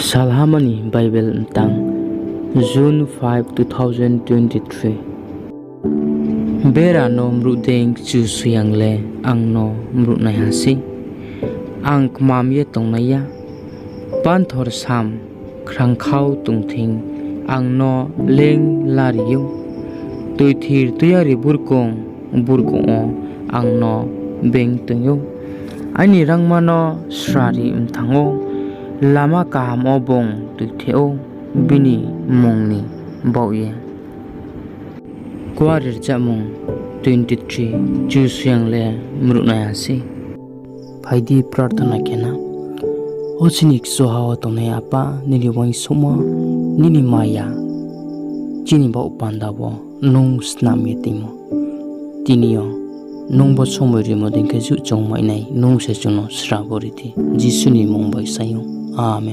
Salha Baibel Mtang, June 5, 2023. Bera no mrudeng kchuhanikhorang le ang no mrudnai hasi. Ang kmam ye tongnaya. Panthor sam krangkhau tungthing ang no leng lariyo. Tuithir tuyari burkong ang no beng tungyo. Ani rangmano srari mthango. Lama kaham obong tuitheo bini mongni bauye. Kwarir jamong 23 kchuhanikhorang le mrudnai hasi. Phaidi prarthana kena. Ochinik sohawa tongnai apa nili wang soma nini maya chini ba upandabo nong snam yetimo tinio nong bo somori modin ke ju chong mai nai nong se chuno sraboriti jisuni mong bai sayo amen.